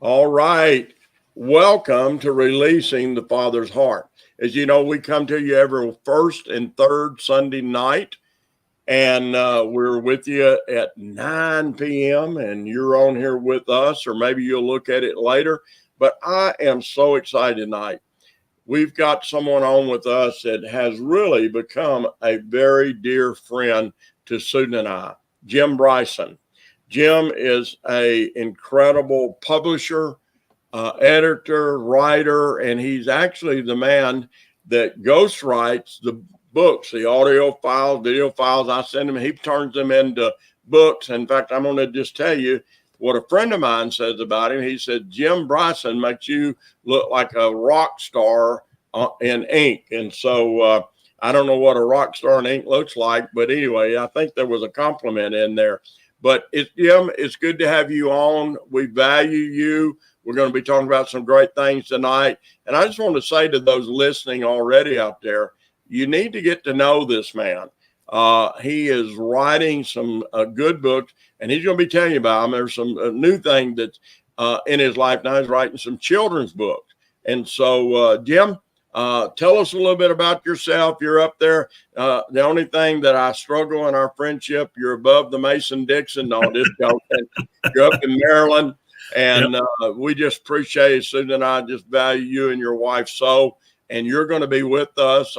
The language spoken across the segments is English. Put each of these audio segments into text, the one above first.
All right. Welcome to Releasing the Father's Heart. As you know, we come to you every first and third Sunday night, and we're with you at 9 p.m., and you're on here with us, or maybe you'll look at it later. But I am so excited tonight. We've got someone on with us that has really become a very dear friend to Susan and I, Jim Bryson. Jim is an incredible publisher, editor, writer, and he's actually the man that ghostwrites the books, the audio files, video files. I send him, he turns them into books. In fact, I'm going to just tell you what a friend of mine says about him. He said, Jim Bryson makes you look like a rock star in ink. And so I don't know what a rock star in ink looks like, but anyway, I think there was a compliment in there. But Jim, it's good to have you on. We value you. We're going to be talking about some great things tonight. And I just want to say to those listening already out there, you need to get to know this man. He is writing some good books, and he's going to be telling you about them. There's some new thing that's in his life now. He's writing some children's books. And so, Jim, tell us a little bit about yourself. You're up there. The only thing that I struggle in our friendship, you're above the Mason-Dixon. No, this you're up in Maryland. And we just appreciate it. Susan and I just value you and your wife so. And you're going to be with us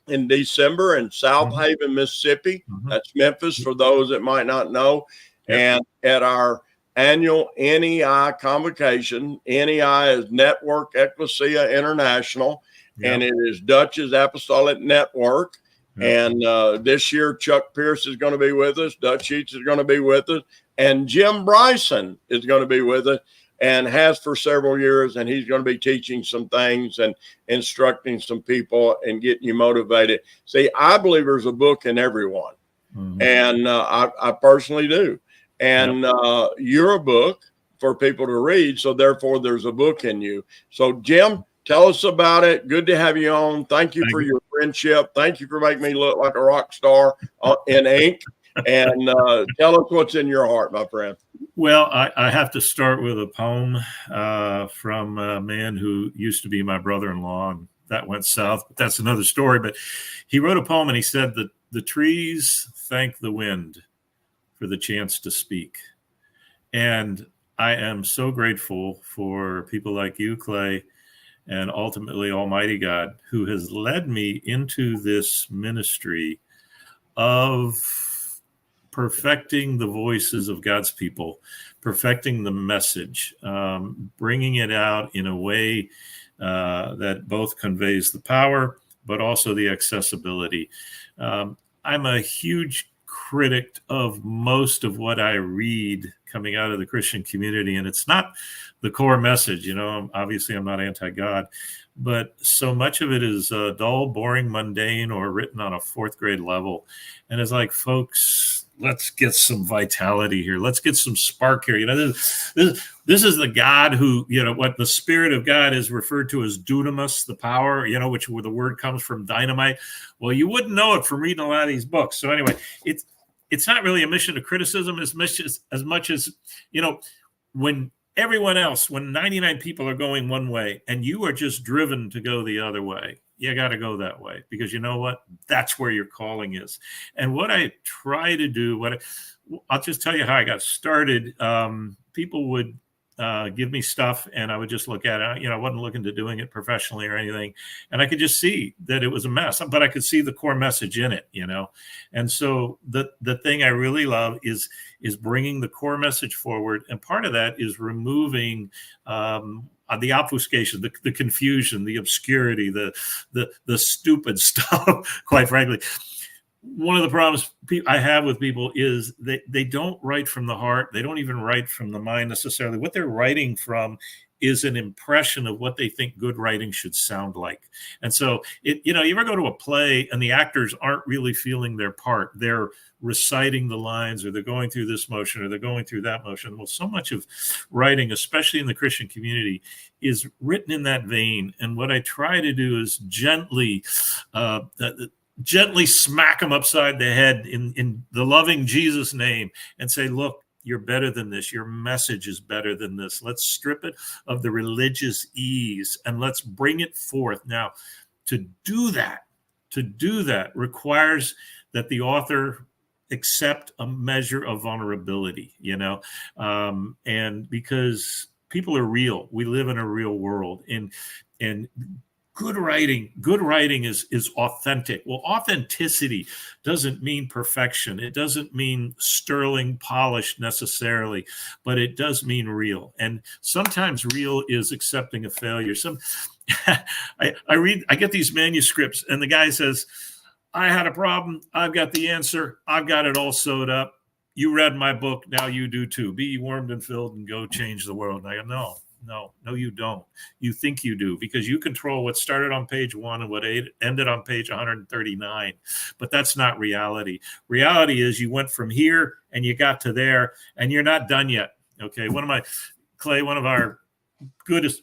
in December in South Haven, Mississippi. That's Memphis for those that might not know. And at our annual NEI convocation. NEI is Network Ekklesia International, and it is Dutch's Apostolic Network. And this year, Chuck Pierce is going to be with us. Dutch Sheets is going to be with us. And Jim Bryson is going to be with us and has for several years. And he's going to be teaching some things and instructing some people and getting you motivated. See, I believe there's a book in everyone. And I personally do. And you're a book for people to read. So therefore, there's a book in you. So, Jim, tell us about it. Good to have you on. Thank you for your friendship. Thank you for making me look like a rock star in ink. And tell us what's in your heart, my friend. Well, I have to start with a poem from a man who used to be my brother-in-law, and that went south. But that's another story. But he wrote a poem, and he said that the trees thank the wind for the chance to speak. And I am so grateful for people like you, Clay, and ultimately Almighty God, who has led me into this ministry of perfecting the voices of God's people, perfecting the message, bringing it out in a way that both conveys the power, but also the accessibility. I'm a huge critic of most of what I read coming out of the Christian community, and it's not the core message. You know, obviously I'm not anti-God, but so much of it is dull, boring, mundane, or written on a fourth grade level. And it's like, folks, let's get some vitality here. Let's get some spark here. You know, this is the God who, you know, what the Spirit of God is referred to as dunamis, the power, you know, where the word comes from dynamite. Well, you wouldn't know it from reading a lot of these books. So anyway, it's not really a mission of criticism as much as, you know, when everyone else, when 99 people are going one way and you are just driven to go the other way, you got to go that way, because you know what? That's where your calling is. And what I try to do, I'll just tell you how I got started. People would give me stuff and I would just look at it. You know, I wasn't looking to doing it professionally or anything. And I could just see that it was a mess, but I could see the core message in it, you know? And so the thing I really love is bringing the core message forward. And part of that is removing, the obfuscation, the confusion, the obscurity, the stupid stuff, quite frankly. One of the problems I have with people is they don't write from the heart. They don't even write from the mind necessarily. What they're writing from is an impression of what they think good writing should sound like. And so, you know, you ever go to a play and the actors aren't really feeling their part. They're reciting the lines, or they're going through this motion, or they're going through that motion. Well, so much of writing, especially in the Christian community, is written in that vein. And what I try to do is gently smack them upside the head in the loving Jesus name and say, look, You're better than this. Your message is better than this. Let's strip it of the religious ease and let's bring it forth. Now, to do that requires that the author accept a measure of vulnerability, and because people are real, we live in a real world, and good writing is authentic. Well, authenticity doesn't mean perfection. It doesn't mean sterling polish necessarily, but it does mean real. And sometimes real is accepting a failure. I get these manuscripts and the guy says, I had a problem. I've got the answer. I've got it all sewed up. You read my book. Now you do too. Be warmed and filled and go change the world. And I go, no, you don't. You think you do, because you control what started on page 1 and what ended on page 139. But that's not reality. Reality is you went from here and you got to there and you're not done yet. Okay. One of our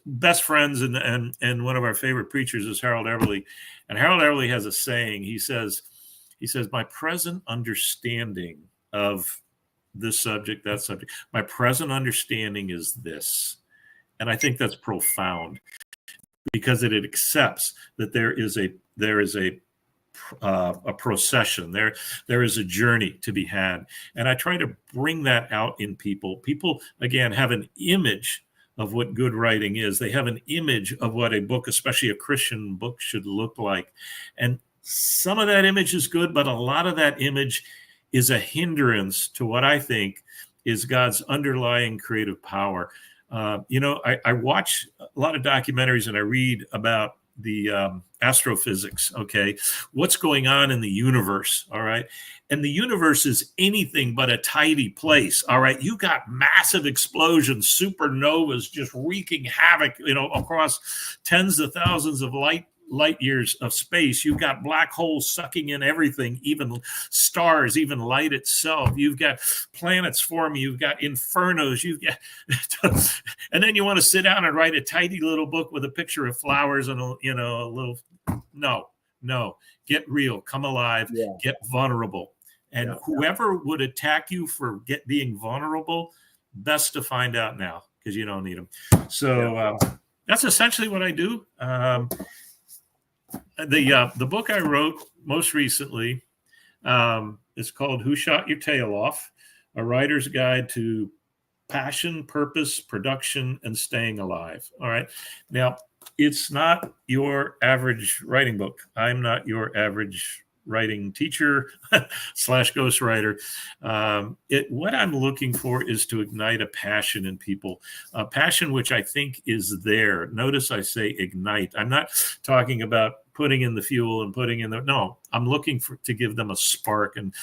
best friends and one of our favorite preachers is Harold Everly. And Harold Everly has a saying. He says, my present understanding of this subject, that subject, my present understanding is this. And I think that's profound, because it accepts that there is a procession. There is a journey to be had. And I try to bring that out in people. People, again, have an image of what good writing is. They have an image of what a book, especially a Christian book, should look like. And some of that image is good, but a lot of that image is a hindrance to what I think is God's underlying creative power. I watch a lot of documentaries and I read about the astrophysics. Okay. What's going on in the universe? All right. And the universe is anything but a tidy place. All right. You got massive explosions, supernovas just wreaking havoc, across tens of thousands of light years of space. You've got black holes sucking in everything, even stars, even light itself. You've got planets forming. You've got infernos. You've got, and then you want to sit down and write a tidy little book with a picture of flowers and a little. No, get real, come alive, get vulnerable. And whoever would attack you for being vulnerable, best to find out now, because you don't need them. So that's essentially what I do. The book I wrote most recently is called Who Shot Your Tail Off? A Writer's Guide to Passion, Purpose, Production, and Staying Alive. All right. Now, it's not your average writing book. I'm not your average writing teacher / ghostwriter. What I'm looking for is to ignite a passion in people, a passion which I think is there. Notice I say ignite. I'm not talking about putting in the fuel and no, I'm looking to give them a spark. And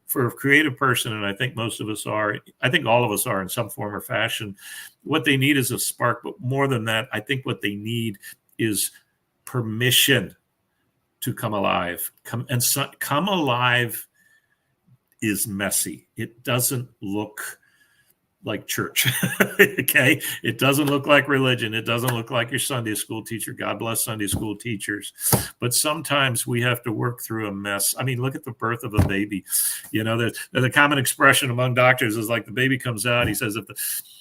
for a creative person, and I think most of us are, I think all of us are in some form or fashion, what they need is a spark. But more than that, I think what they need is permission to come alive. Come alive is messy. It doesn't look like church. Okay. It doesn't look like religion. It doesn't look like your Sunday school teacher. God bless Sunday school teachers. But sometimes we have to work through a mess. I mean, look at the birth of a baby. The common expression among doctors is like the baby comes out. He says,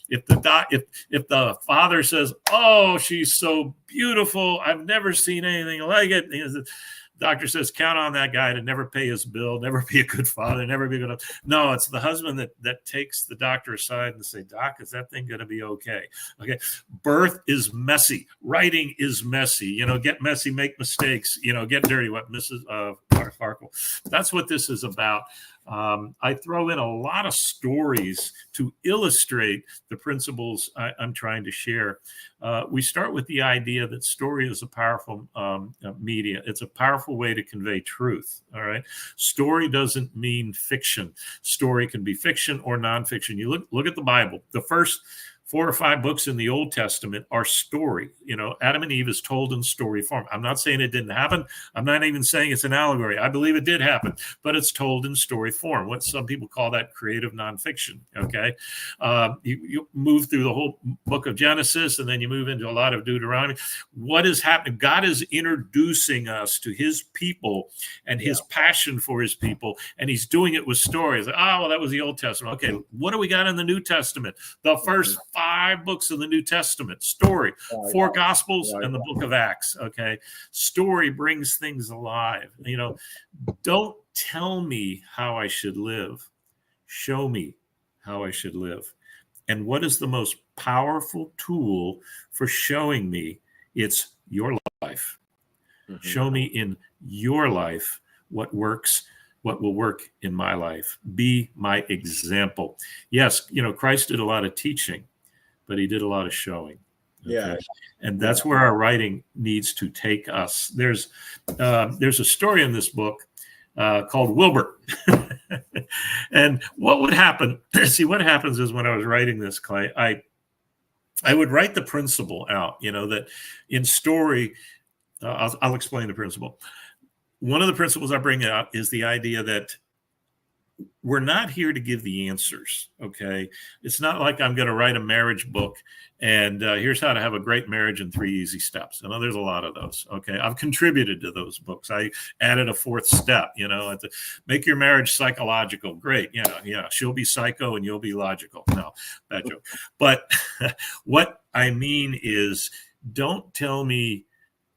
if the father says, "Oh, she's so beautiful, I've never seen anything like it," the doctor says, "Count on that guy to never pay his bill, never be a good father, never be good." No, it's the husband that takes the doctor aside and say, "Doc, is that thing going to be okay?" Okay. Birth is messy. Writing is messy. Get messy, make mistakes. Get dirty. What Mrs. Farkle. That's what this is about. I throw in a lot of stories to illustrate the principles I'm trying to share. We start with the idea that story is a powerful media. It's a powerful way to convey truth. All right. Story doesn't mean fiction. Story can be fiction or nonfiction. You look at the Bible. The 4 or 5 books in the Old Testament are story. Adam and Eve is told in story form. I'm not saying it didn't happen. I'm not even saying it's an allegory. I believe it did happen, but it's told in story form. What some people call that creative nonfiction. Okay. You move through the whole book of Genesis, and then you move into a lot of Deuteronomy. What is happening? God is introducing us to his people and his passion for his people. And he's doing it with stories. Well, that was the Old Testament. Okay. What do we got in the New Testament? The first 5 books of the New Testament, story, 4 Gospels, and the book of Acts. Okay. Story brings things alive. Don't tell me how I should live. Show me how I should live. And what is the most powerful tool for showing me? It's your life. Mm-hmm. Show me in your life what works, what will work in my life. Be my example. Yes, Christ did a lot of teaching, but he did a lot of showing. Okay? Yeah. And that's where our writing needs to take us. There's a story in this book called Wilbur. And what would happen? See, what happens is when I was writing this, Clay, I would write the principle out, that in story, I'll explain the principle. One of the principles I bring out is the idea that we're not here to give the answers. Okay. It's not like I'm going to write a marriage book and here's how to have a great marriage in 3 easy steps. I know there's a lot of those. Okay. I've contributed to those books. I added a 4th step, make your marriage psychological. Great. Yeah. She'll be psycho and you'll be logical. No, bad joke. But what I mean is, don't tell me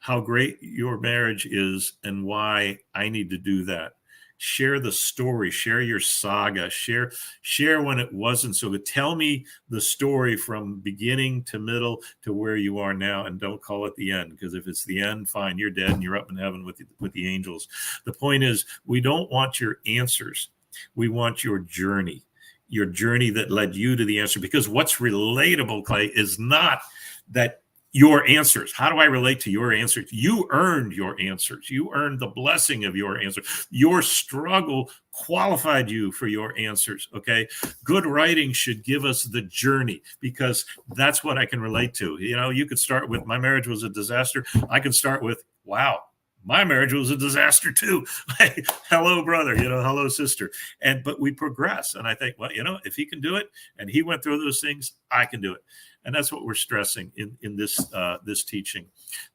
how great your marriage is and why I need to do that. Share the story, share your saga, share when it wasn't so good. Tell me the story from beginning to middle to where you are now, and don't call it the end, because if it's the end, fine, you're dead and you're up in heaven with the angels. The point is, we don't want your answers. We want your journey that led you to the answer, because what's relatable, Clay, is not that your answers. How do I relate to your answers? You earned your answers. You earned the blessing of your answers. Your struggle qualified you for your answers. Okay. Good writing should give us the journey, because that's what I can relate to. You could start with, my marriage was a disaster. I could start with, wow, my marriage was a disaster too. Hello, brother, hello, sister. But we progress. And I think, well, if he can do it and he went through those things, I can do it. And that's what we're stressing in this teaching.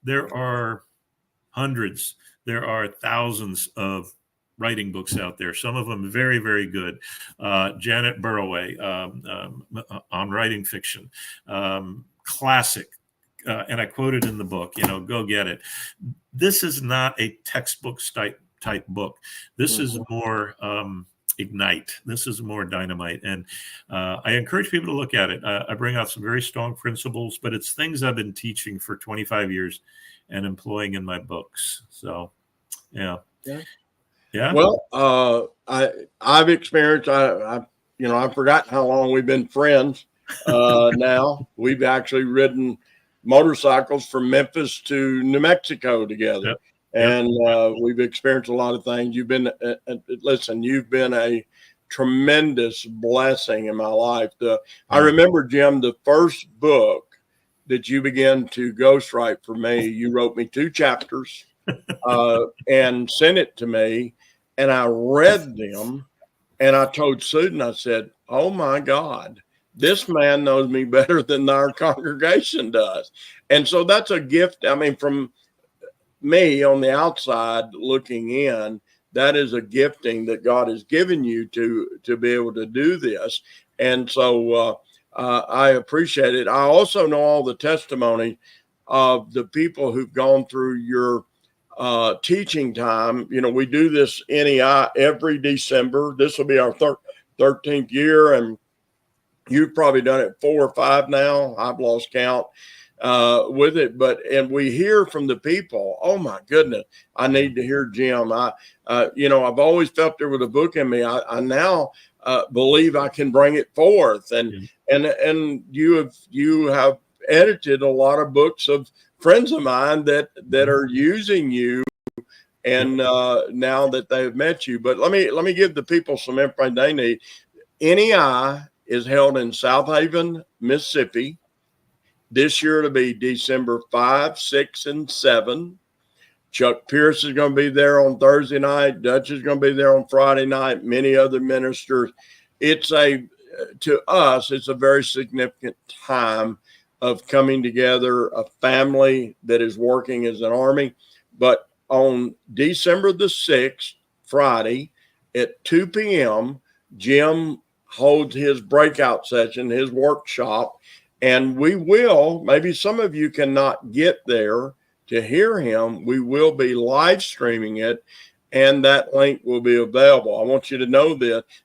There are hundreds, there are thousands of writing books out there. Some of them very, very good. Janet Burroway on writing fiction, classic. And I quoted in the book, go get it. This is not a textbook type book. This is more ignite. This is more dynamite. And I encourage people to look at it. I bring out some very strong principles, but it's things I've been teaching for 25 years and employing in my books. So, yeah. Well, I've experienced, I've forgotten how long we've been friends now. We've actually ridden motorcycles from Memphis to New Mexico together. Yep. And we've experienced a lot of things. You've been a tremendous blessing in my life. I remember, Jim, the first book that you began to ghostwrite for me, you wrote me 2 chapters and sent it to me. And I read them and I told Susan, I said, oh my God, this man knows me better than our congregation does. And so that's a gift. I mean, from me on the outside looking in, that is a gifting that God has given you to be able to do this. And so I appreciate it. I also know all the testimony of the people who've gone through your teaching time. We do this NEI every December. This will be our 13th year, and you've probably done it 4 or 5 now. I've lost count with it, and we hear from the people, oh my goodness, I need to hear Jim. I've always felt there was a book in me. I now believe I can bring it forth. And you have edited a lot of books of friends of mine that are using you, and now that they've met you. But let me give the people some information they need. NEI is held in South Haven, Mississippi. This year it'll be December 5, 6, and 7. Chuck Pierce is going to be there on Thursday night. Dutch is going to be there on Friday night. Many other ministers. To us, it's a very significant time of coming together, a family that is working as an army. But on December the 6th, Friday at 2 p.m., Jim holds his breakout session, his workshop, and we will, maybe some of you cannot get there to hear him. We will be live streaming it, and that link will be available. I want you to know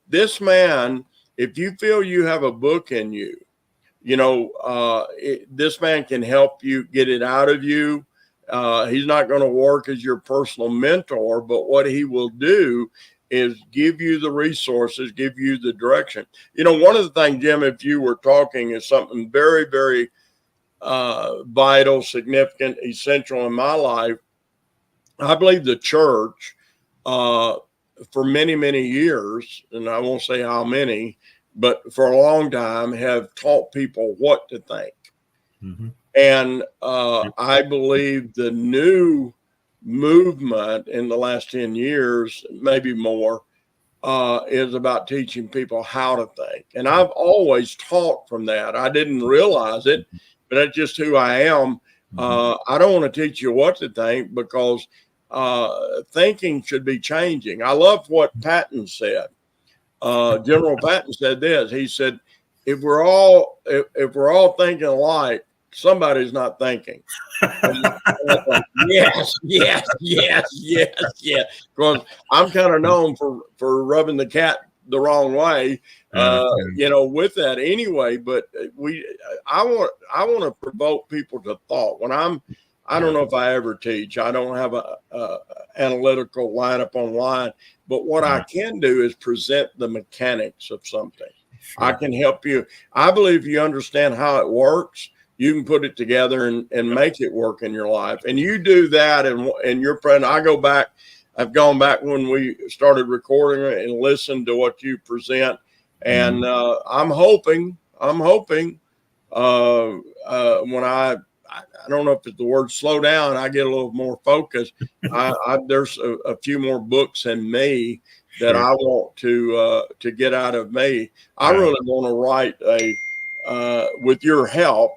this man, if you feel you have a book in you, this man can help you get it out of you. He's not going to work as your personal mentor, but what he will do is give you the resources, give you the direction. One of the things, Jim, if you were talking, is something very, very vital, significant, essential in my life. I believe the church, for many, many years, and I won't say how many, but for a long time, have taught people what to think. Mm-hmm. And I believe the new movement in the last 10 years, maybe more, is about teaching people how to think. And I've always taught from that. I didn't realize it, but that's just who I am. I don't want to teach you what to think, because thinking should be changing. I love what Patton said. General Patton said this. He said, if we're all thinking alike, somebody's not thinking. Yes. Because I'm kind of known for rubbing the cat the wrong way, with that anyway. But I want to provoke people to thought. I don't know if I ever teach. I don't have a analytical lineup online, but what I can do is present the mechanics of something. Sure. I can help you. I believe you understand how it works, you can put it together and make it work in your life. And you do that, and you're present. I've gone back when we started recording it and listened to what you present. And I'm hoping when I don't know if it's the word slow down, I get a little more focused. There's a few more books in me that I want to get out of me. I really want to write with your help,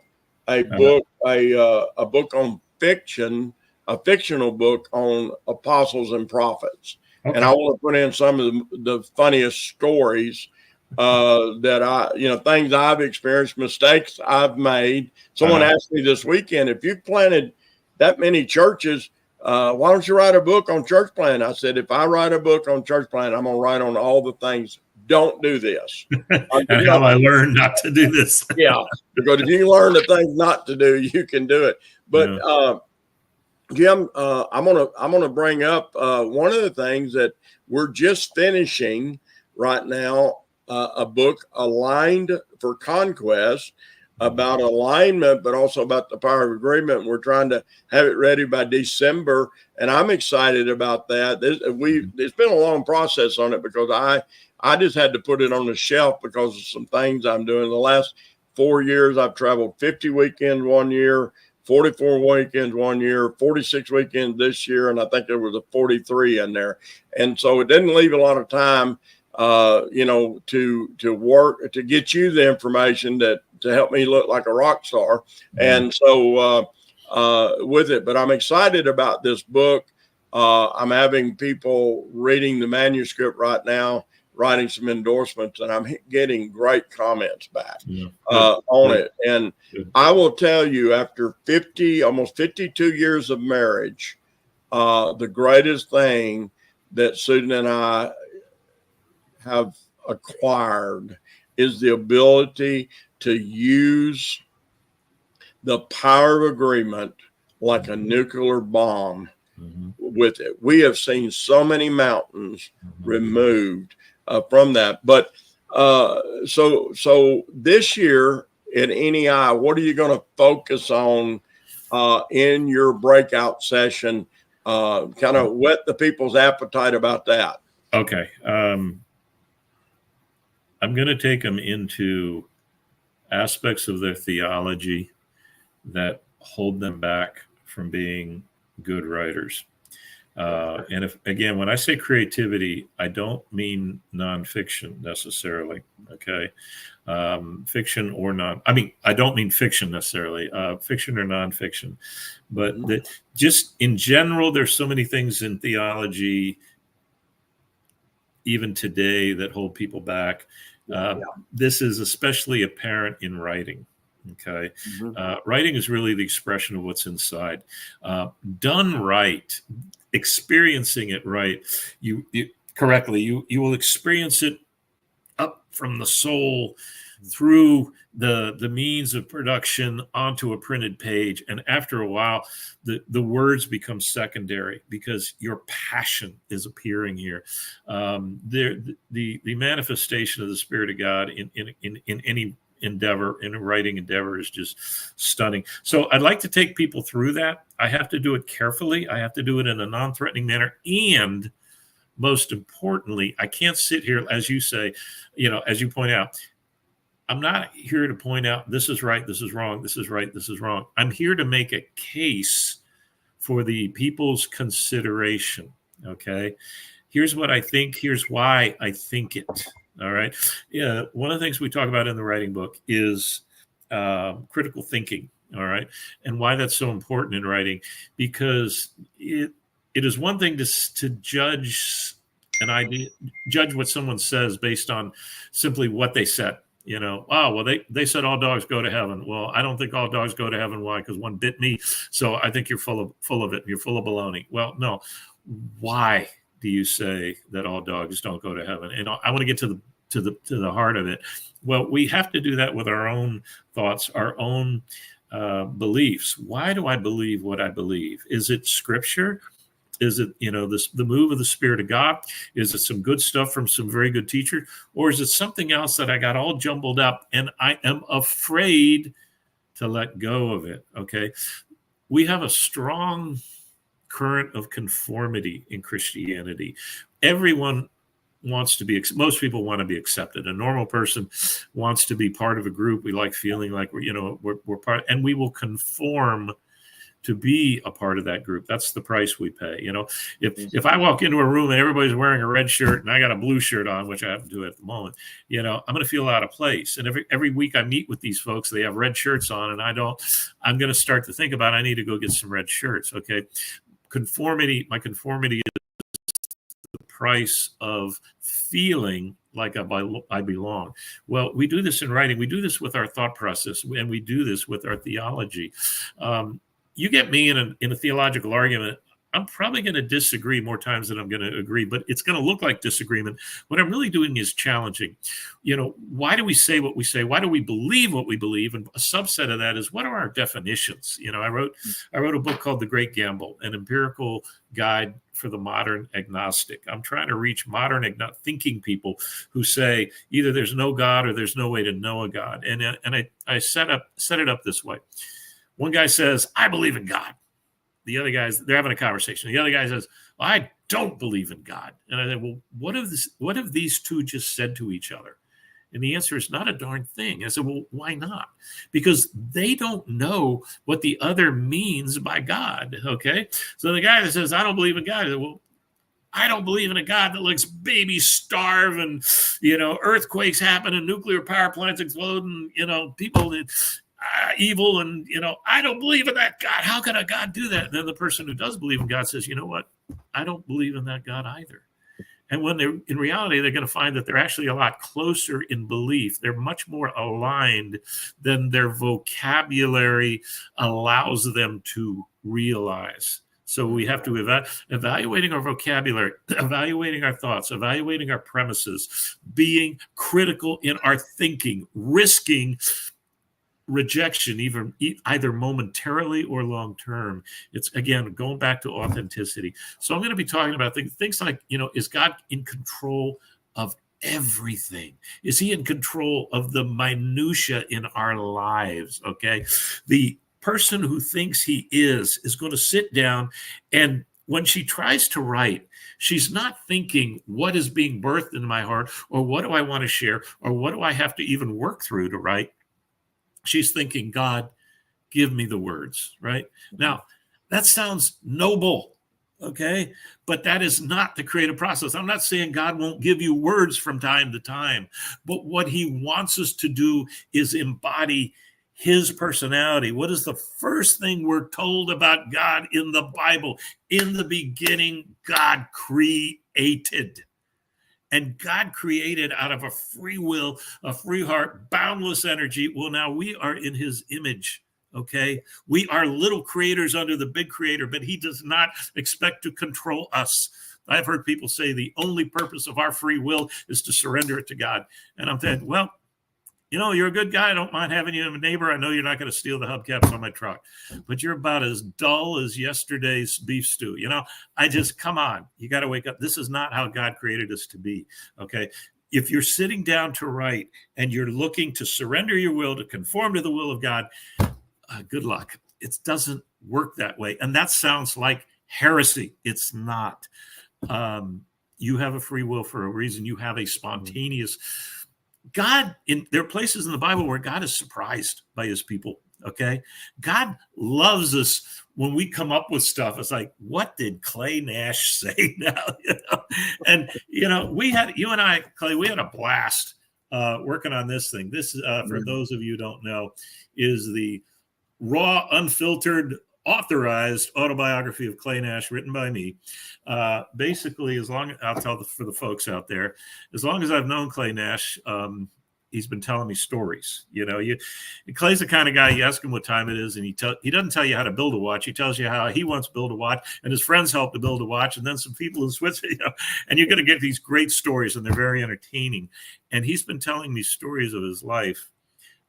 a book on fiction, a fictional book on apostles and prophets. Okay. And I want to put in some of the funniest stories that things I've experienced, mistakes I've made. Someone asked me this weekend, if you've planted that many churches, why don't you write a book on church planting? I said, if I write a book on church planting, I'm going to write on all the things. Don't do this. And how I learned not to do this. Yeah, because if you can learn the things not to do, you can do it. But Jim, I'm gonna bring up one of the things that we're just finishing right now, a book, Aligned for Conquest, about alignment, but also about the power of agreement. We're trying to have it ready by December, and I'm excited about that. It's been a long process on it, because I just had to put it on the shelf because of some things I'm doing. The last 4 years, I've traveled 50 weekends one year, 44 weekends one year, 46 weekends this year, and I think there was a 43 in there. And so it didn't leave a lot of time, to work, to get you the information to help me look like a rock star. And so with it, but I'm excited about this book. I'm having people reading the manuscript right now, writing some endorsements, and I'm getting great comments back on it. And I will tell you, after almost 52 years of marriage, the greatest thing that Susan and I have acquired is the ability to use the power of agreement like a nuclear bomb with it. We have seen so many mountains removed from that. But so this year at NEI, what are you going to focus on in your breakout session? Kind of whet the people's appetite about that. Okay. I'm going to take them into aspects of their theology that hold them back from being good writers. And if, again, when I say creativity, I don't mean nonfiction necessarily. Okay. Fiction or I don't mean fiction necessarily, fiction or nonfiction, but just in general, there's so many things in theology, even today, that hold people back. This is especially apparent in writing. Okay. Writing is really the expression of what's inside. Done right, experiencing it right, you correctly, you will experience it up from the soul through the means of production onto a printed page. And after a while, the words become secondary because your passion is appearing here. The manifestation of the Spirit of God in any endeavor, in a writing endeavor, is just stunning. So I'd like to take people through that. I have to do it carefully. I have to do it in a non-threatening manner. And most importantly, I can't sit here, as you say, as you point out, I'm not here to point out this is right, this is wrong, this is right, this is wrong. I'm here to make a case for the people's consideration. Okay. Here's what I think. Here's why I think it. All right. Yeah. One of the things we talk about in the writing book is critical thinking. All right. And why that's so important in writing, because it is one thing to judge an idea, judge what someone says based on simply what they said. They said all dogs go to heaven. Well, I don't think all dogs go to heaven. Why? Because one bit me. So I think you're full of it. You're full of baloney. Well, no. Why do you say that all dogs don't go to heaven? And I want to get to the heart of it. Well, we have to do that with our own thoughts, our own beliefs. Why do I believe what I believe? Is it Scripture? Is it, the move of the Spirit of God? Is it some good stuff from some very good teachers? Or is it something else that I got all jumbled up and I am afraid to let go of it? Okay. We have a strong current of conformity in Christianity. Everyone wants to be, most people want to be accepted. A normal person wants to be part of a group. We like feeling like we're part, and we will conform to be a part of that group. That's the price we pay. If I walk into a room and everybody's wearing a red shirt and I got a blue shirt on, which I happen to at the moment, I'm going to feel out of place. And every week I meet with these folks, they have red shirts on, and I'm going to start to think about, I need to go get some red shirts. Okay. My conformity is the price of feeling like I belong. Well, we do this in writing. We do this with our thought process, and we do this with our theology. You get me in a theological argument, I'm probably going to disagree more times than I'm going to agree, but it's going to look like disagreement. What I'm really doing is challenging. Why do we say what we say? Why do we believe what we believe? And a subset of that is, what are our definitions? I wrote a book called The Great Gamble, an empirical guide for the modern agnostic. I'm trying to reach modern thinking people who say either there's no God or there's no way to know a God. And I set it up this way. One guy says, I believe in God. The other guys, they're having a conversation. The other guy says, well, I don't believe in God. And I said, well, what have these two just said to each other? And the answer is not a darn thing. I said, well, why not? Because they don't know what the other means by God. Okay. So the guy that says, I don't believe in God, I said, well, I don't believe in a God that lets babies starve and, earthquakes happen and nuclear power plants explode and, people that evil, and I don't believe in that God. How can a God do that? And then the person who does believe in God says, you know what? I don't believe in that God either. And when they're in reality, they're going to find that they're actually a lot closer in belief. They're much more aligned than their vocabulary allows them to realize. So we have to evaluating our vocabulary, evaluating our thoughts, evaluating our premises, being critical in our thinking, risking rejection, either momentarily or long term. It's, again, going back to authenticity. So I'm going to be talking about things like, is God in control of everything? Is he in control of the minutia in our lives? Okay. The person who thinks he is going to sit down and when she tries to write, she's not thinking what is being birthed in my heart, or what do I want to share, or what do I have to even work through to write. She's thinking, God, give me the words, right? Now, that sounds noble, okay? But that is not the creative process. I'm not saying God won't give you words from time to time, but what he wants us to do is embody his personality. What is the first thing we're told about God in the Bible? In the beginning, God created. And God created out of a free will, a free heart, boundless energy. Well, now we are in his image, okay? We are little creators under the big creator, but he does not expect to control us. I've heard people say the only purpose of our free will is to surrender it to God. And I'm saying, well, you know, you're a good guy. I don't mind having you as a neighbor. I know you're not going to steal the hubcaps on my truck, but you're about as dull as yesterday's beef stew. You know, come on, you got to wake up. This is not how God created us to be. Okay. If you're sitting down to write and you're looking to surrender your will to conform to the will of God, good luck. It doesn't work that way. And that sounds like heresy. It's not. You have a free will for a reason. You have a spontaneous God. There are places in the Bible where God is surprised by his people. Okay. God loves us when we come up with stuff. It's like, what did Clay Nash say now? You know? And, you know, you and I, Clay, we had a blast working on this thing. This, for those of you who don't know, is the raw, unfiltered, authorized autobiography of Clay Nash, written by me. Basically, I'll tell for the folks out there, as long as I've known Clay Nash, he's been telling me stories. You know, Clay's the kind of guy, you ask him what time it is, and he doesn't tell you how to build a watch. He tells you how he once built a watch, and his friends helped to build a watch, and then some people in Switzerland, you know, and you're going to get these great stories, and they're very entertaining. And he's been telling me stories of his life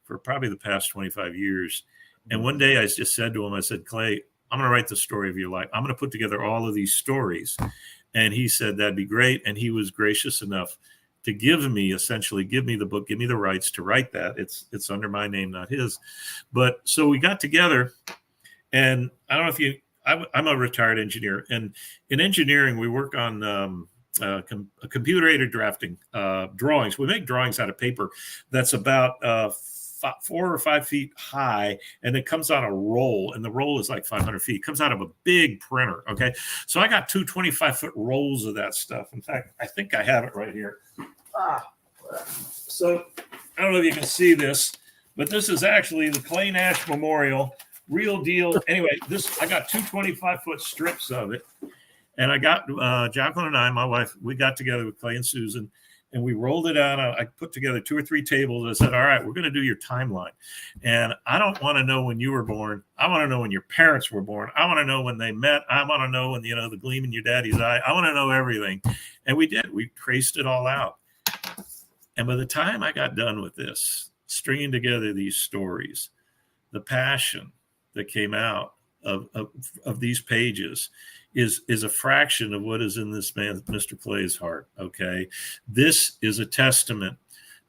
for probably the past 25 years. And one day I just said to him, I said, Clay, I'm going to write the story of your life. I'm going to put together all of these stories. And he said, that'd be great. And he was gracious enough to give me the book, give me the rights to write that. It's under my name, not his. But so we got together, and I don't know if I'm a retired engineer, and in engineering, we work on computer-aided drafting drawings. We make drawings out of paper that's about 4 or 5 feet high, and it comes on a roll, and the roll is like 500 feet. It comes out of a big printer. Okay. So I got 2 25-foot rolls of that stuff. In fact, I think I have it right here. So I don't know if you can see this, but this is actually the Clay Nash Memorial, real deal. Anyway, I got 2 25-foot strips of it, and I got Jacqueline and I, my wife, we got together with Clay and Susan, and we rolled it out. I put together 2 or 3 tables. I said, all right, we're going to do your timeline. And I don't want to know when you were born. I want to know when your parents were born. I want to know when they met. I want to know when, you know, the gleam in your daddy's eye. I want to know everything. And we did. We traced it all out. And by the time I got done with this, stringing together these stories, the passion that came out of these pages is a fraction of what is in this man, Mr. Clay's heart. Okay. This is a testament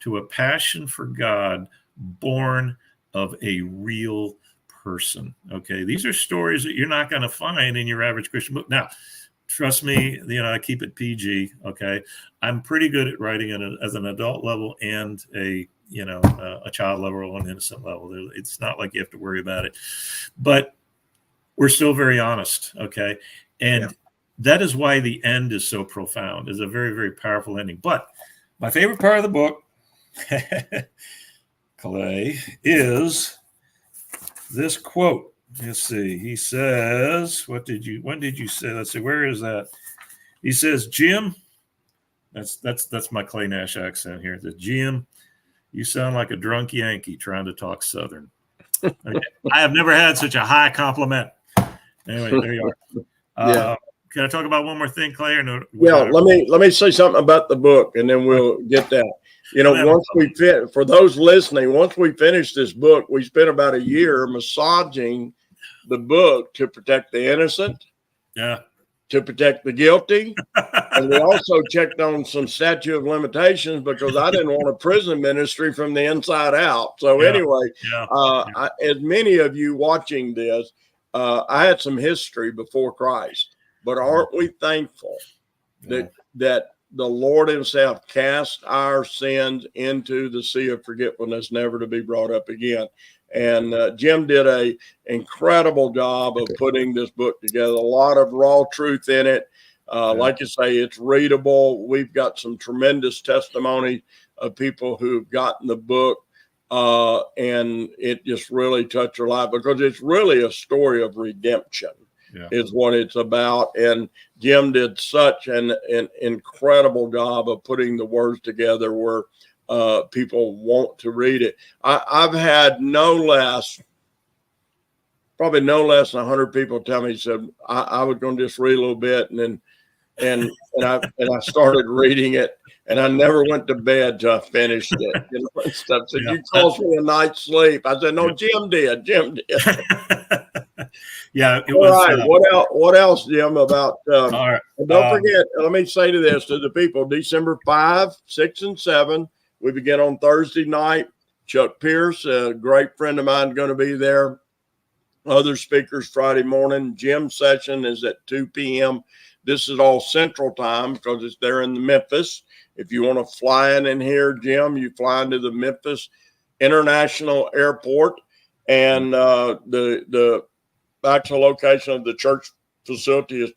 to a passion for God born of a real person. Okay. These are stories that you're not going to find in your average Christian book. Now, trust me, you know, I keep it PG. Okay. I'm pretty good at writing as an adult level and a child level or an innocent level. It's not like you have to worry about it, but we're still very honest. Okay. And that is why the end is so profound. It's a very, very powerful ending. But my favorite part of the book, Clay, is this quote. Let's see. He says, when did you say? Let's see, where is that? He says, Jim, that's my Clay Nash accent here. The Jim, you sound like a drunk Yankee trying to talk Southern. Okay. I have never had such a high compliment. Anyway, there you are. Can I talk about one more thing, Clay? Or no? Yeah, let me say something about the book, and then we'll get that. You know, for those listening, once we finish this book, we spent about a year massaging the book to protect the innocent, to protect the guilty, and we also checked on some statute of limitations because I didn't want a prison ministry from the inside out. So anyway, as many of you watching this, I had some history before Christ. But aren't we thankful that the Lord himself cast our sins into the sea of forgetfulness, never to be brought up again? And Jim did a incredible job of putting this book together. A lot of raw truth in it. Like you say, it's readable. We've got some tremendous testimony of people who've gotten the book, and it just really touched their life, because it's really a story of redemption. Is what it's about. And Jim did such an incredible job of putting the words together where people want to read it. I've had probably no less than 100 people tell me, said, I was going to just read a little bit, and I started reading it, and I never went to bed till I finished it. And stuff. So you cost me a night's sleep. I said, no, Jim did. Yeah, it all was. Right. What else, Jim? About all right. Don't forget. Let me say to the people: December 5, 6, and 7. We begin on Thursday night. Chuck Pierce, a great friend of mine, is going to be there. Other speakers Friday morning. Jim's session is at 2 p.m. This is all Central Time because it's there in the Memphis. If you want to fly in and hear Jim, you fly into the Memphis International Airport, and the actual location of the church facility is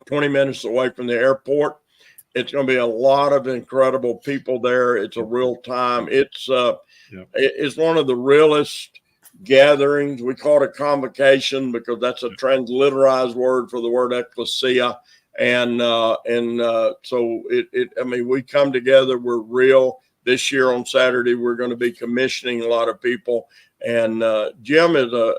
20 minutes away from the airport. It's going to be a lot of incredible people there. It's a real time. It's one of the realest gatherings. We call it a convocation because that's a transliterated word for the word ecclesia. And so we come together. We're real. This year on Saturday, we're going to be commissioning a lot of people. And Jim is a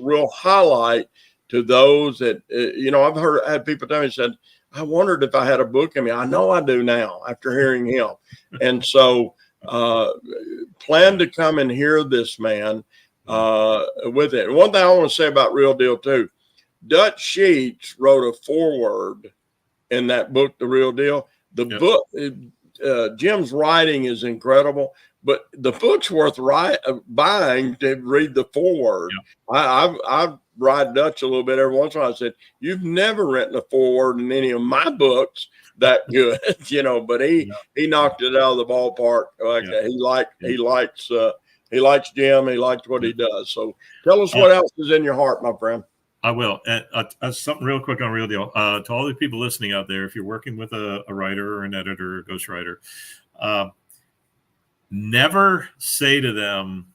real highlight to those that, I've had people tell me, said, I wondered if I had a book in me. I know I do now after hearing him. And so plan to come and hear this man with it. And one thing I want to say about Real Deal too, Dutch Sheets wrote a foreword in that book, The Real Deal. The book, Jim's writing is incredible, but the book's worth buying to read the foreword. I ride Dutch a little bit every once in a while. I said, you've never written a foreword in any of my books that good, but he knocked it out of the ballpark. He likes Jim. He likes what he does. So tell us what else is in your heart, my friend. I will. Something real quick on Real Deal. To all the people listening out there, if you're working with a writer or an editor or a ghostwriter, never say to them,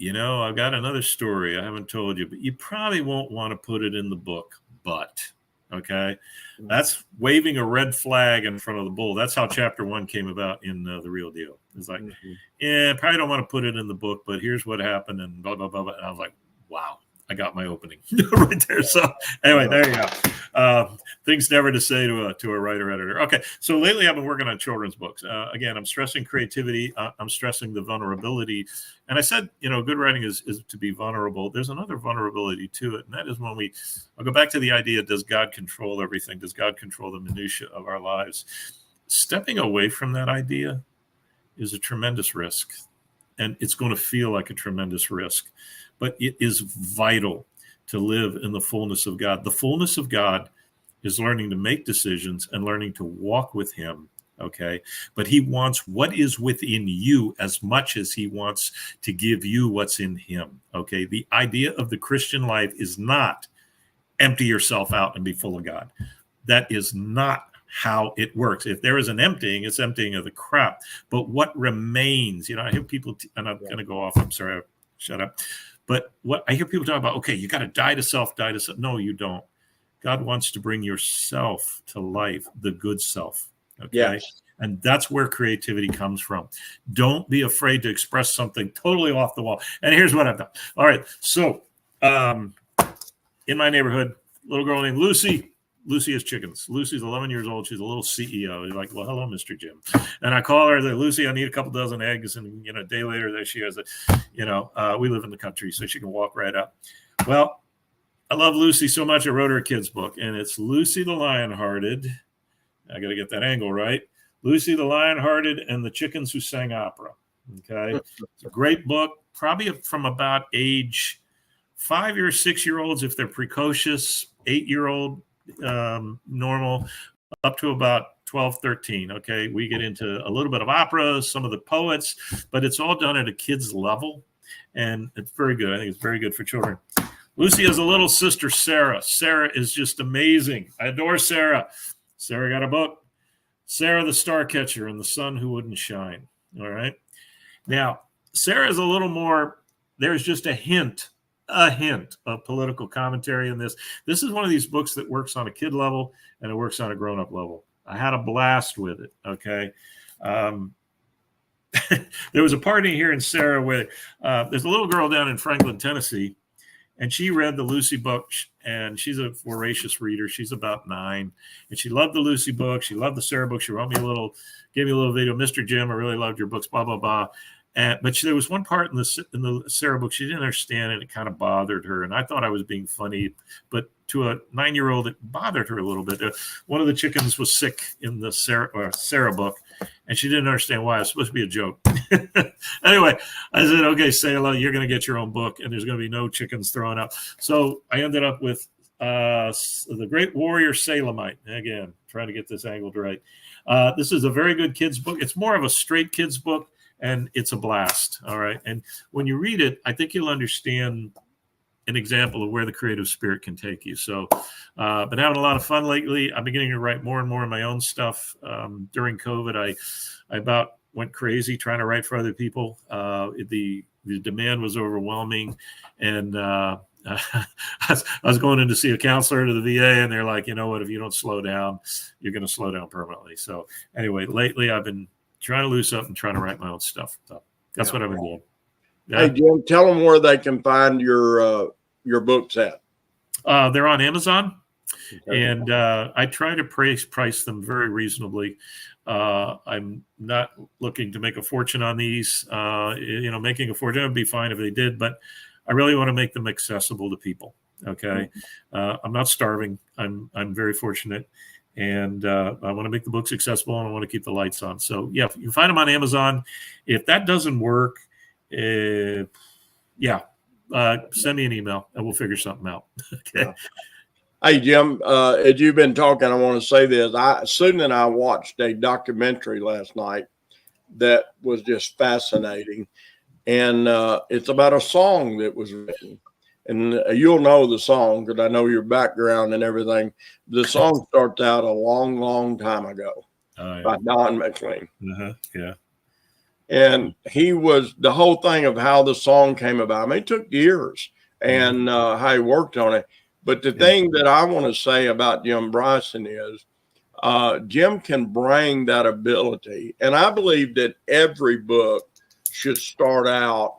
I've got another story I haven't told you, but you probably won't want to put it in the book. But, okay, that's waving a red flag in front of the bull. That's how chapter 1 came about in The Real Deal. It's like, probably don't want to put it in the book, but here's what happened and blah, blah, blah, blah. And I was like, wow. I got my opening right there. So anyway, there you go. Things never to say to a writer editor. Okay. So lately I've been working on children's books. Again, I'm stressing creativity. I'm stressing the vulnerability. And I said, good writing is to be vulnerable. There's another vulnerability to it. And that is when I'll go back to the idea, does God control everything? Does God control the minutia of our lives? Stepping away from that idea is a tremendous risk. And it's going to feel like a tremendous risk. But it is vital to live in the fullness of God. The fullness of God is learning to make decisions and learning to walk with him, okay? But he wants what is within you as much as he wants to give you what's in him, okay? The idea of the Christian life is not empty yourself out and be full of God. That is not how it works. If there is an emptying, it's emptying of the crap. But what remains, I hear people, and I'm going to go off, I'm sorry, shut up. But what I hear people talk about, okay, you got to die to self. No, you don't. God wants to bring yourself to life, the good self. Okay. Yes. And that's where creativity comes from. Don't be afraid to express something totally off the wall. And here's what I've done. All right. So in my neighborhood, little girl named Lucy. Lucy has chickens. Lucy's 11 years old. She's a little CEO. You're like, well, hello, Mr. Jim. And I call her, Lucy, I need a couple dozen eggs. And, a day later, there she is. We live in the country, so she can walk right up. Well, I love Lucy so much, I wrote her a kid's book. And it's Lucy the Lionhearted. I got to get that angle right. Lucy the Lionhearted and the Chickens Who Sang Opera. Okay. It's a great book, probably from about age 5 or 6 year olds if they're precocious. 8-year-old normal up to about 12, 13. Okay. We get into a little bit of opera, some of the poets, but it's all done at a kid's level. And it's very good. I think it's very good for children. Lucy has a little sister, Sarah. Sarah is just amazing. I adore Sarah. Sarah got a book, Sarah the Star Catcher and the Sun Who Wouldn't Shine. All right. Now, Sarah is a little more, there's just a hint of political commentary in this. This is one of these books that works on a kid level and it works on a grown-up level. I had a blast with it. Okay. There was a party here in Sarah where there's a little girl down in Franklin, Tennessee, and she read the Lucy book, and she's a voracious reader. She's about 9, and she loved the Lucy book. She loved the Sarah book. She gave me a little video. Mr. Jim, I really loved your books, blah, blah, blah. But there was one part in the Sarah book she didn't understand, and it kind of bothered her. And I thought I was being funny, but to a 9-year-old, it bothered her a little bit. One of the chickens was sick in the Sarah book, and she didn't understand why. It was supposed to be a joke. Anyway, I said, okay, Selah, you're going to get your own book, and there's going to be no chickens thrown up. So I ended up with The Great Warrior Salamite. Again, trying to get this angled right. This is a very good kids book. It's more of a straight kids book, and it's a blast. All right. And when you read it, I think you'll understand an example of where the creative spirit can take you. So, been having a lot of fun lately. I'm beginning to write more and more of my own stuff. During COVID, I about went crazy trying to write for other people. The demand was overwhelming, and I was going in to see a counselor to the VA, and they're like, you know what, if you don't slow down, you're going to slow down permanently. So anyway, lately I've been trying to loose up and trying to write my own stuff. So that's what I've been doing. Yeah. Hey, Jim, tell them where they can find your books at. They're on Amazon, Okay. and I try to price them very reasonably. I'm not looking to make a fortune on these. Making a fortune would be fine if they did, but I really want to make them accessible to people. Okay, I'm not starving. I'm very fortunate, and I want to make the books accessible, and I want to keep the lights on. So yeah, you can find them on Amazon. If that doesn't work, send me an email and we'll figure something out. Okay. Yeah. Hey, Jim, as you've been talking, I want to say this. Susan and I watched a documentary last night that was just fascinating. And it's about a song that was written. And you'll know the song because I know your background and everything. The song starts out a long, long time ago by Don McLean. Yeah. And he was the whole thing of how the song came about. I mean, it took years and how he worked on it. But the thing that I want to say about Jim Bryson is Jim can bring that ability. And I believe that every book should start out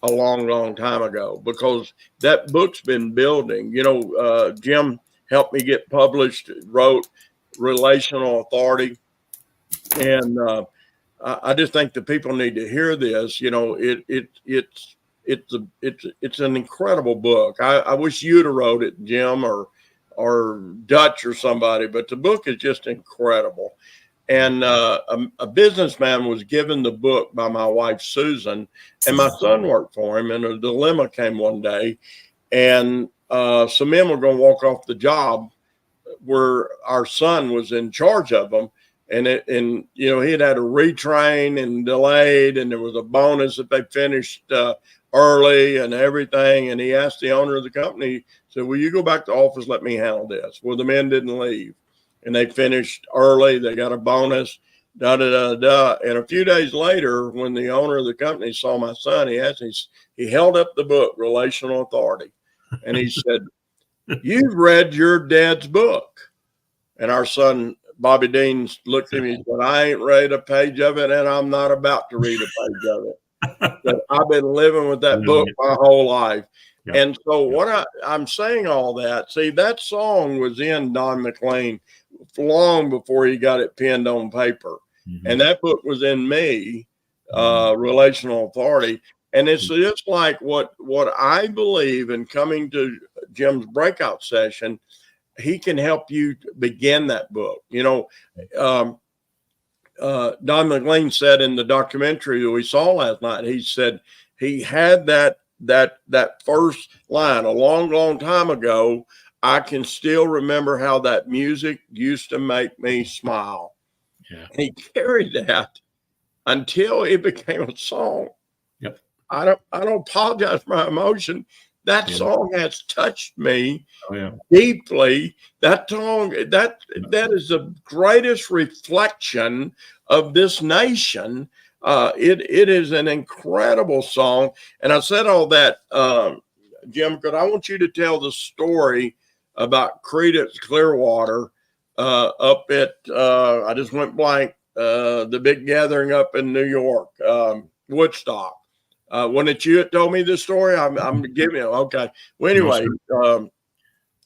a long, long time ago because that book's been building. Jim helped me get published, wrote Relational Authority. And I just think the people need to hear this. It's an incredible book. I wish you'd have wrote it, Jim, or Dutch or somebody, but the book is just incredible. And a businessman was given the book by my wife, Susan, and my son worked for him. And a dilemma came one day, and some men were going to walk off the job where our son was in charge of them. And he had to retrain and delayed, and there was a bonus if they finished early and everything. And he asked the owner of the company, said, will you go back to office? Let me handle this. Well, the men didn't leave, and they finished early. They got a bonus, And a few days later, when the owner of the company saw my son, he held up the book, Relational Authority. And he said, you've read your dad's book. And our son, Bobby Dean, looked at me and said, I ain't read a page of it, and I'm not about to read a page of it. But I've been living with that book my whole life. Yeah. And so what I'm saying all that, see, that song was in Don McLean long before he got it penned on paper. Mm-hmm. And that book was in me, Relational Authority. And it's just like what I believe in coming to Jim's breakout session, he can help you begin that book. Don McLean said in the documentary that we saw last night, he said he had that first line a long, long time ago. I can still remember how that music used to make me smile. Yeah. And he carried that until it became a song. Yep. I don't apologize for my emotion. That Yeah. song has touched me Oh, yeah. deeply. That song, that is the greatest reflection of this nation. It is an incredible song. And I said all that, Jim, because I want you to tell the story about Credence Clearwater up at, I just went blank, the big gathering up in New York, Woodstock. When it you told me this story, I'm giving you, okay. Well, anyway,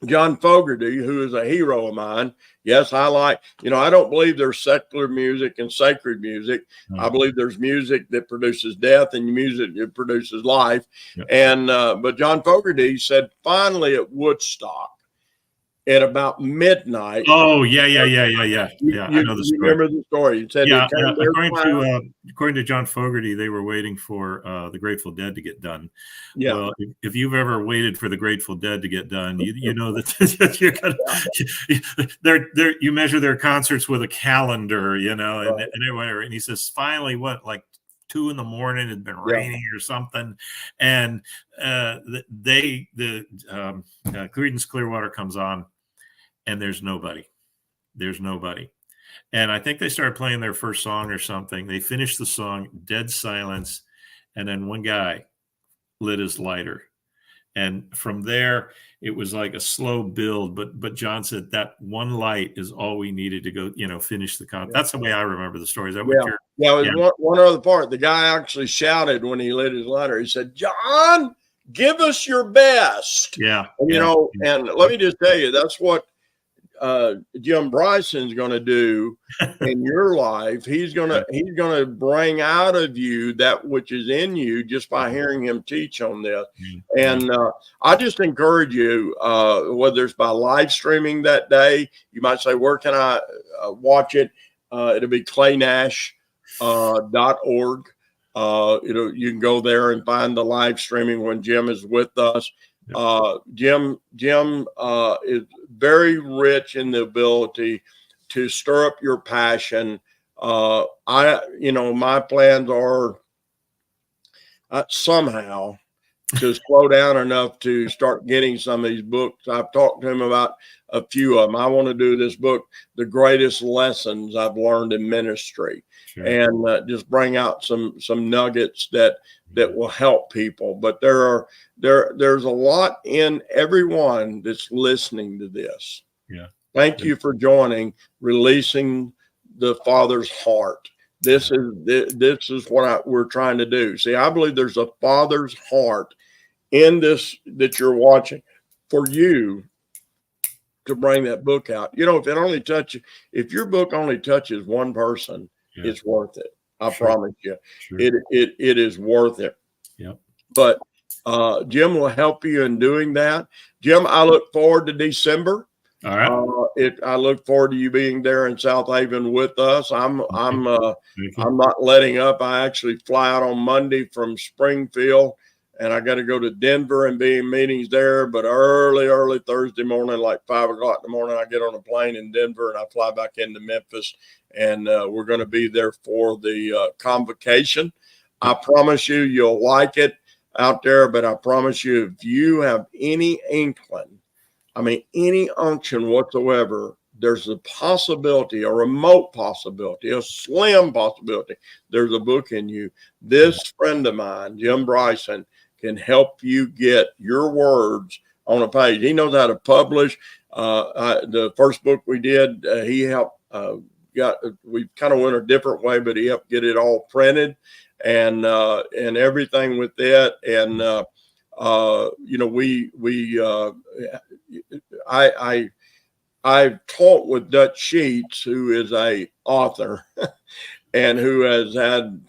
John Fogerty, who is a hero of mine. Yes, I like, I don't believe there's secular music and sacred music. I believe there's music that produces death and music that produces life. Yep. And, but John Fogerty said, finally at Woodstock at about midnight. Oh, yeah. I know the story. Remember the story? He said, according to John Fogerty, they were waiting for the Grateful Dead to get done. Yeah. Well, if you've ever waited for the Grateful Dead to get done, you know that you're gonna you measure their concerts with a calendar, and whatever. And he says, finally, like 2 a.m, it had been raining or something, and Creedence Clearwater comes on, and there's nobody. And I think they started playing their first song or something. They finished the song, dead silence, and then one guy lit his lighter. And from there, it was like a slow build. But John said that one light is all we needed to go, finish the concert. That's the way I remember the story. Is that what you're? Yeah, it was one other part. The guy actually shouted when he lit his lighter. He said, "John, give us your best." Yeah. And, and let me just tell you, that's what Jim Bryson's going to do in your life. He's going to bring out of you that which is in you just by hearing him teach on this. And I just encourage you, whether it's by live streaming that day, you might say, where can I watch it? It'll be claynash.org. You can go there and find the live streaming when Jim is with us. Jim is very rich in the ability to stir up your passion. My plans are somehow to slow down enough to start getting some of these books. I've talked to him about a few of them. I want to do this book, The Greatest Lessons I've Learned in Ministry, and just bring out some nuggets that will help people. But there's a lot in everyone that's listening to this. Yeah. Thank you for joining, Releasing the Father's Heart. This is what we're trying to do. See, I believe there's a Father's heart in this that you're watching for you to bring that book out. If your book only touches one person, it's worth it. I promise you, it is worth it. Yep. But Jim will help you in doing that. Jim, I look forward to December. All right. I look forward to you being there in South Haven with us. I'm not letting up. I actually fly out on Monday from Springfield, and I got to go to Denver and be in meetings there. But early Thursday morning, like 5 o'clock in the morning, I get on a plane in Denver and I fly back into Memphis, and we're going to be there for the convocation. I promise you'll like it out there, but I promise you, if you have any inkling, any unction whatsoever, there's a possibility, a remote possibility, a slim possibility, there's a book in you. This friend of mine, Jim Bryson, can help you get your words on a page. He knows how to publish. The first book we did, he helped we kind of went a different way, but he helped get it all printed and everything with that. And, I've talked with Dutch Sheets, who is a author and who has had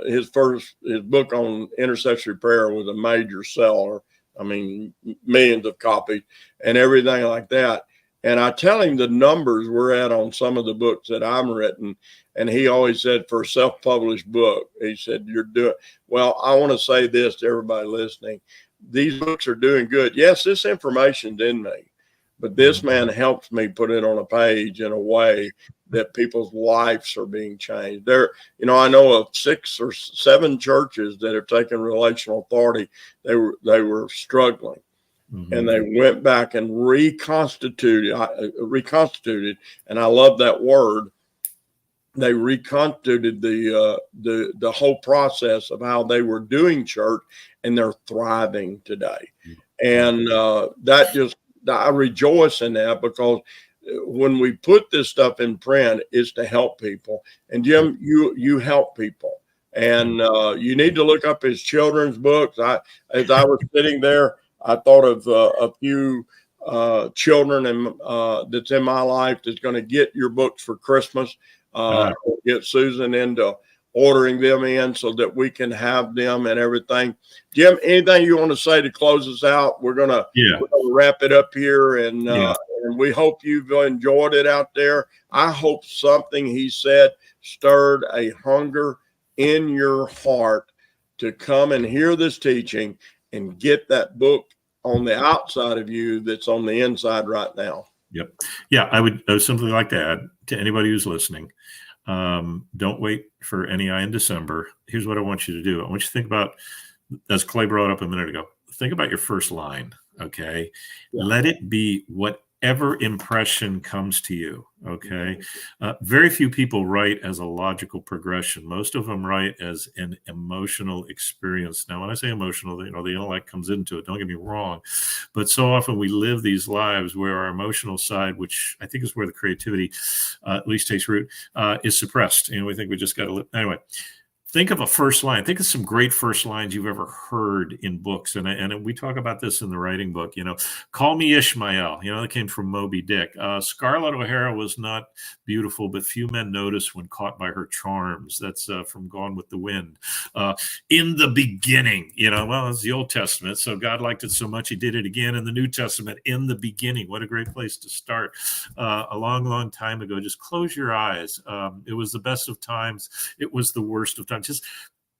his book on intercessory prayer was a major seller. Millions of copies and everything like that. And I tell him the numbers we're at on some of the books that I'm written. And he always said, for a self-published book, he said, you're doing well. I want to say this to everybody listening. These books are doing good. Yes, this information's in me, but this man helps me put it on a page in a way that people's lives are being changed. There, I know of 6 or 7 churches that have taken relational authority. They were struggling, and they went back and reconstituted. And I love that word. They reconstituted the whole process of how they were doing church, and they're thriving today. And I rejoice in that, because when we put this stuff in print, it's to help people. And Jim, you help people, and you need to look up his children's books. As I was sitting there, I thought of a few children that's in my life that's going to get your books for Christmas. Get Susan into ordering them in so that we can have them and everything. Jim, anything you want to say to close us out? We're gonna wrap it up here, and we hope you've enjoyed it out there. I hope something he said stirred a hunger in your heart to come and hear this teaching and get that book on the outside of you that's on the inside right now. Yep. Yeah, I would simply like to add to anybody who's listening, don't wait for NEI in December. Here's what I want you to do. I want you to think about, as Clay brought up a minute ago, think about your first line, okay? Yeah. Let it be whatever impression comes to you, okay? Very few people write as a logical progression. Most of them write as an emotional experience. Now, when I say emotional, the intellect comes into it. Don't get me wrong. But so often we live these lives where our emotional side, which I think is where the creativity at least takes root, is suppressed. We think we just got to live. Anyway, think of a first line. Think of some great first lines you've ever heard in books. And we talk about this in the writing book, call me Ishmael, that came from Moby Dick. Scarlett O'Hara was not beautiful, but few men notice when caught by her charms. That's from Gone with the Wind. In the beginning, well, it's the Old Testament. So God liked it so much, he did it again in the New Testament. In the beginning, what a great place to start. A long, long time ago, just close your eyes. It was the best of times. It was the worst of times. Just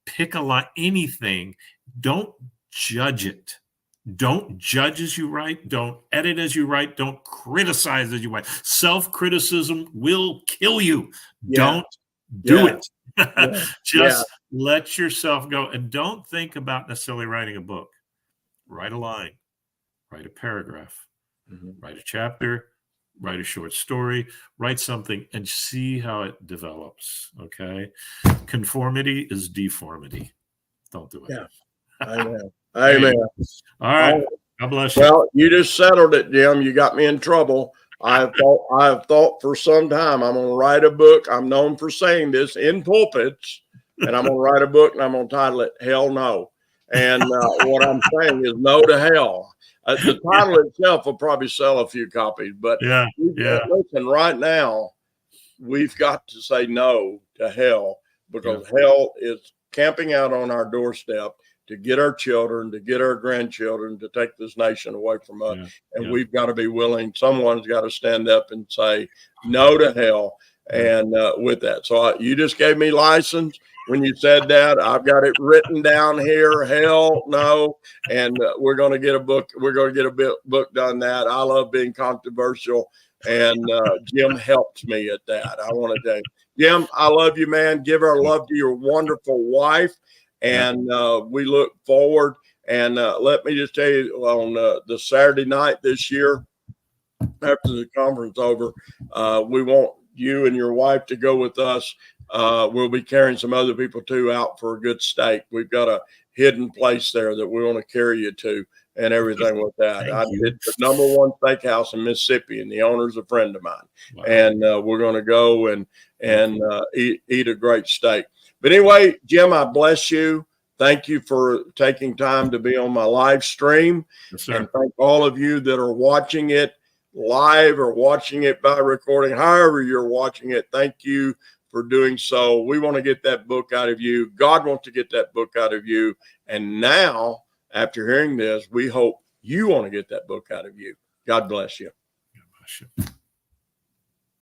pick a line, anything. Don't judge it. Don't judge as you write. Don't edit as you write. Don't criticize as you write. Self-criticism will kill you. Don't do it. Just let yourself go, and don't think about necessarily writing a book. Write a line, write a paragraph, write a chapter, write a short story, write something, and see how it develops, okay? Conformity is deformity. Don't do it. Yeah. Amen. Amen. All right. God bless you. Well, you just settled it, Jim. You got me in trouble. I have thought for some time I'm going to write a book. I'm known for saying this in pulpits, and I'm going to write a book, and I'm going to title it Hell No. And what I'm saying is no to hell. The title itself will probably sell a few copies, but listen, right now, we've got to say no to hell, because hell is camping out on our doorstep to get our children, to get our grandchildren, to take this nation away from us. We've got to be willing. Someone's got to stand up and say no to hell. And with that, so you just gave me license. When you said that, I've got it written down here. Hell no. And we're going to get a book. We're going to get a book done that. I love being controversial. And Jim helps me at that. I want to tell you, Jim, I love you, man. Give our love to your wonderful wife. And we look forward. And let me just tell you, on the Saturday night this year, after the conference over, we want you and your wife to go with us. We'll be carrying some other people too out for a good steak. We've got a hidden place there that we want to carry you to, and everything with that. It's the #1 steakhouse in Mississippi, and the owner's a friend of mine. Wow. And we're going to go and eat a great steak. But anyway, Jim, I bless you. Thank you for taking time to be on my live stream. Yes, sir. And thank all of you that are watching it live or watching it by recording, however you're watching it. Thank you for doing so. We want to get that book out of you. God wants to get that book out of you. And now, after hearing this, we hope you want to get that book out of you. God bless you. God bless you.